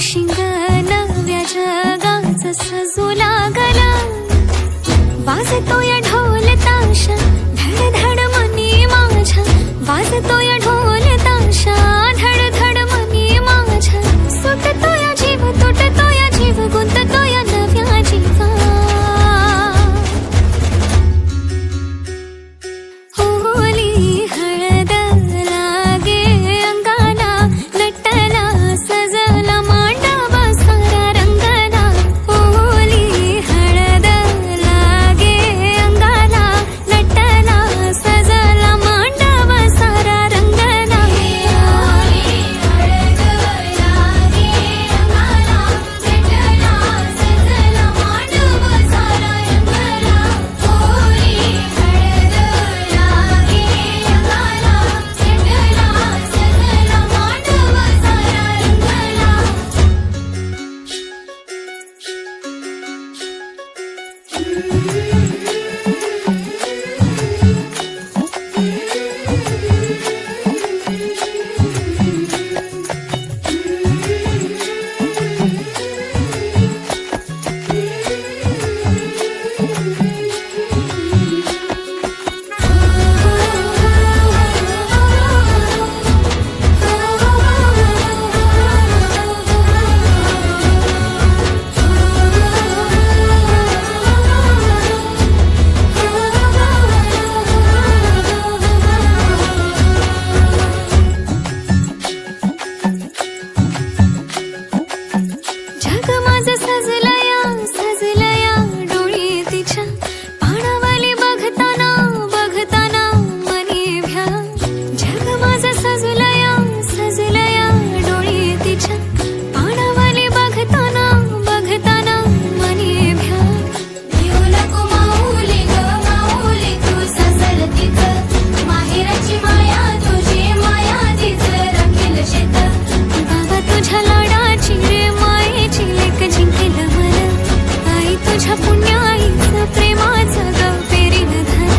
शिंग नव्या जगाचं सजू लागला वाजतोय ढोल ताशा धड धड मनी माझ्या वाजतोय ढोल ताशा धड धड मनी माझ्या सुटतोय जीव तुटतोय जीव गुंततोय नव्या जीवा होली हळद लागे अंगाला नटला सजला मांडवा सारा रंगला होली हळद लागे अंगाला नटला सजला मांडवा सारा रंगला होली हळद लागे अंगाला नटला सजला मांडवा सारा रंगला होली हळद लागे अंगाला नटला सजला मांडवा जग माझं सजलया डोळी तिच्या पाणावाली बघताना बघताना मनी भ्या जग माझं सजलया डोळी तिच्या पाणावाली बघताना बघताना मनी भ्या देऊ नको माऊली ग माऊली तू सजल तिचं माहेराची माया तुझी माया तिचं राखेल शेत बाबा तुझ्या लाडाची रे मायेची लेक जिंकेल मला आई तुझ्या पुण्याईचं प्रेमाचं ग पेरीन धर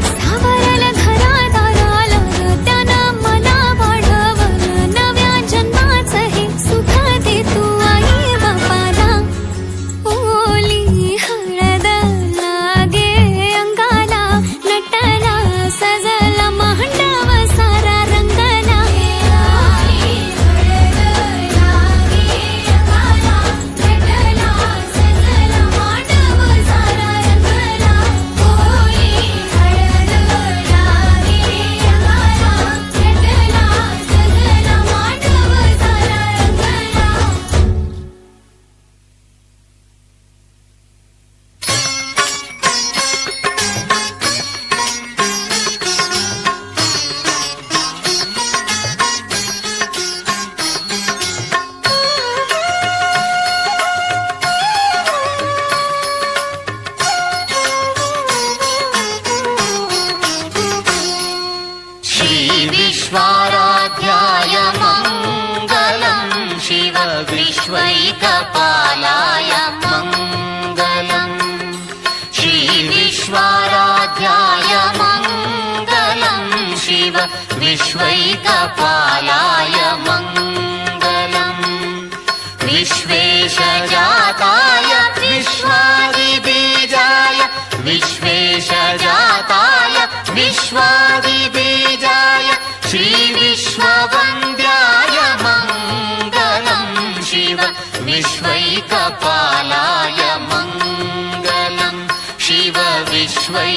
सावरलं घरात आलं त्यानं मला वाढवलं नव्या जन्माचं हे सुख दे तू आई बापाला होली हळद लागे अंगाला नटला सजला मांडव सारा रंगला होली हळद लागे अंगाला नटला सजला मांडव सारा रंगला होली हळद लागे अंगाला नटला सजला मांडव सारा रंगला श्री विश्वाराध्याय मङ्गलम् शिव विश्वैकपालाय मङ्गलम् श्री विश्वाराध्याय मङ्गलम् शिव विश्वैकपालाय मङ्गलम् विश्वेशजाताय विश्वादिबीजाय विश्वेशजाताय विश्वादिबीजाय श्रीविश्ववन्द्याय मङ्गलम् शिव विश्वैकपालाय मङ्गलम् शिव विश्वैकपालाय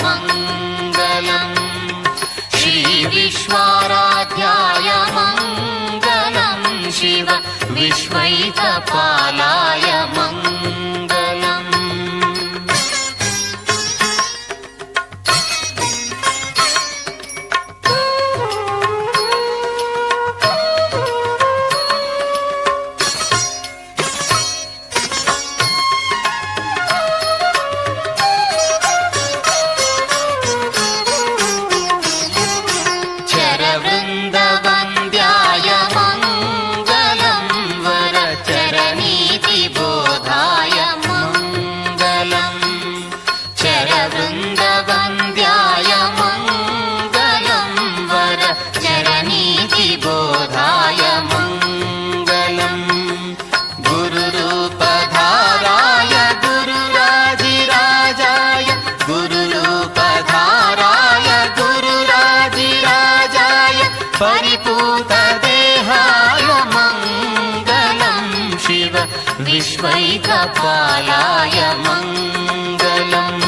मङ्गलम् श्रीविश्वाराध्याय मङ्गलम् शिव विश्वैकपालाय मङ्गलम् चरवृन्दवन्द्याय मङ्गलम् वरचरणीति विश्वैकपालाय मङ्गलम्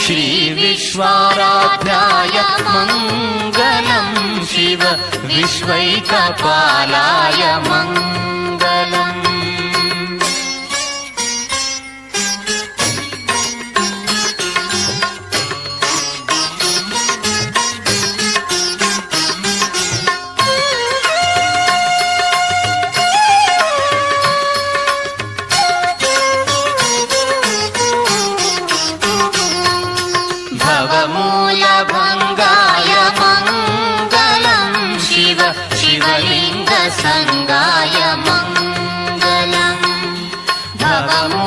श्रीविश्वाराध्याय मङ्गलम् शिव विश्वैकपालाय मङ्गलम् भवमूलभङ्गाय मङ्गलम् शिव शिवलिङ्गसङ्गाय मङ्गलम् भवमूलभङ्गाय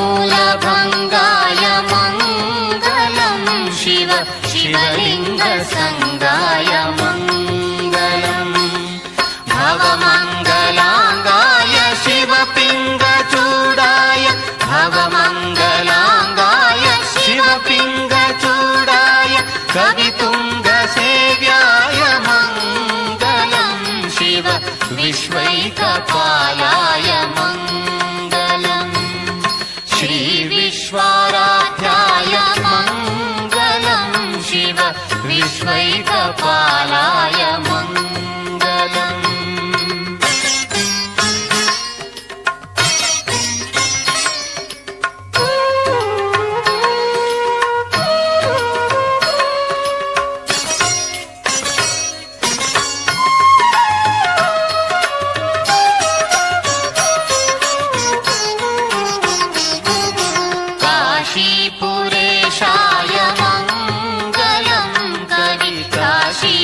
मङ्गलम् शिव शिवलिङ्गसङ्गाय मङ्गलम् भवमङ्गलाङ्गाय शिवपिङ्गचूडाय भवमङ्गलाङ्गाय शिवपिङ्गचूडाय कवितुङ्गसेव्याय मङ्गलम् शिव विश्वैकपालाय मङ्गलम् श्रीविश्वाराध्याय मङ्गलम् शिव विश्वैकपालाय मङ्गलम् काशीपुरेशाय मङ्गलम् कवि काशीनाथेशाय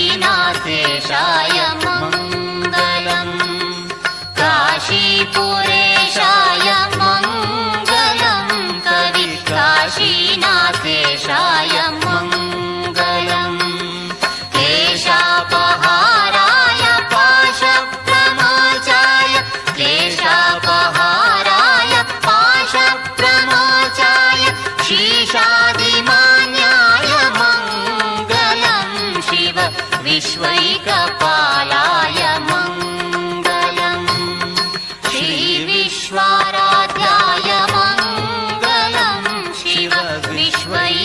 मङ्गलम् काशीपुरेशाय मङ्गलम् कवि काशीनाथेशाय मङ्गलम् क्लेशापहाराय पाशप्रमोचाय क्लेशापहाराय पाशप्रमोचाय शीशादिमान्याय मङ्गलम् शिव विश्वैकपालाय मङ्गलम् श्रीविश्वाराध्याय मङ्गलम् शिव विश्वैकपालाय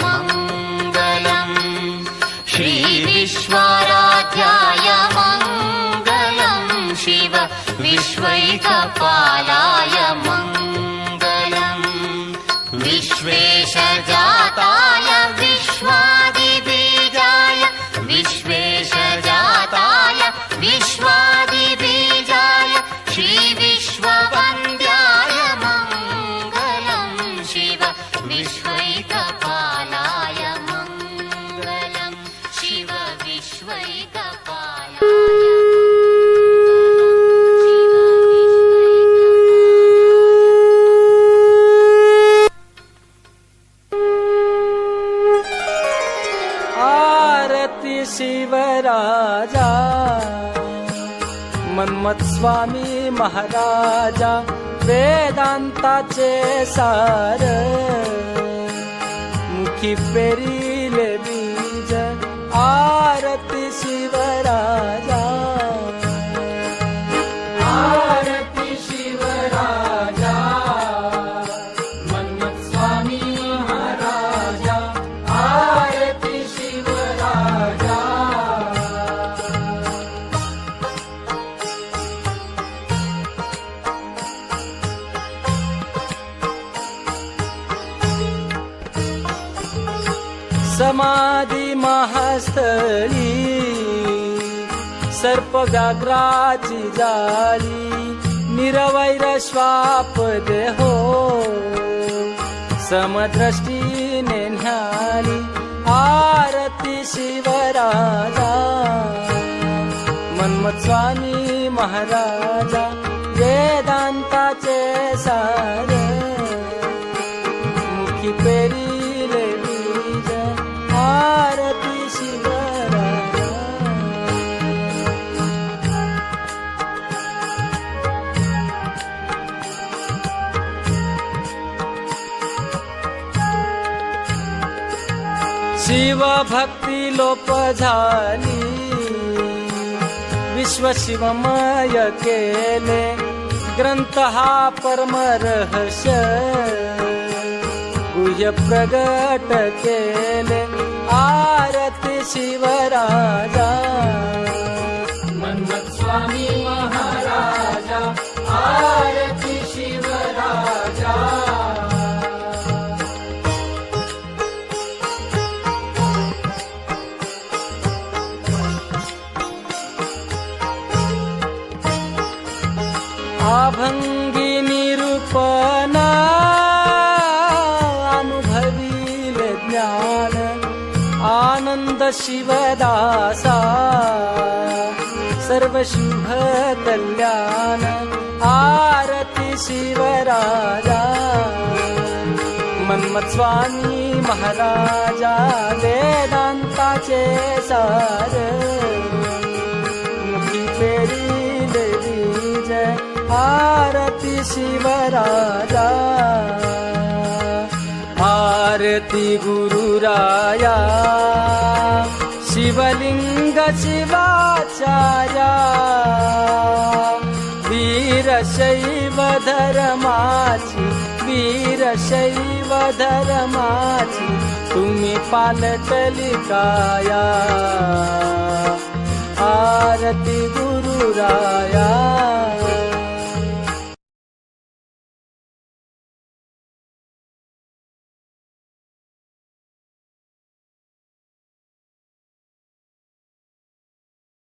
मङ्गलम् श्रीविश्वाराध्याय मङ्गलम् शिव विश्वैकपालाय मङ्गलम् विश्वेशजाताय विश्वादिबीजाय विश्वेशजाताय विश्वादिबीजाय श्रीविश्ववन्द्याय मङ्गलम् शिव विश्वैकपालाय मङ्गलम् शिव विश्वैकपालाय शिवराजा मन्मथस्वामी महाराजा वेदांताचे सार मुखी पेरिले बीज आरती शिवराजा आरती शिवराजा मन्मथस्वामी महाराजा आरती शिवराजा समाधी महास्थळी सर्प व्याघ्राची जाळी निरवैर श्वाप देहो समदृष्टीने न्याली आरती शिवराजा मन्मथस्वामी महाराजा वेदांताचे सार मुखी पेरिले बीज आरती शिवराजा शिव भक्ती लोप झाली विश्व शिवमय केले ग्रंथ हा परमरहस्य गुह्य प्रगट केले आरती शिवराजा मन्मथ स्वामी महाराजा आरती शिवराजा अभंगी निरूपणा अनुभवीले ज्ञान आनंद शिवदासा सर्व शुभ कल्याण आरती शिवराजा मन्मथ स्वामी महाराजा वेदांताचे सार मुखी पेरिले बीज आरती शिवराजा आरती गुरुराया शिवलिंग शिवाचार्या वीरशैव धर्माची वीरशैव धर्माची तुम्ही पालटली काया आरती गुरुराया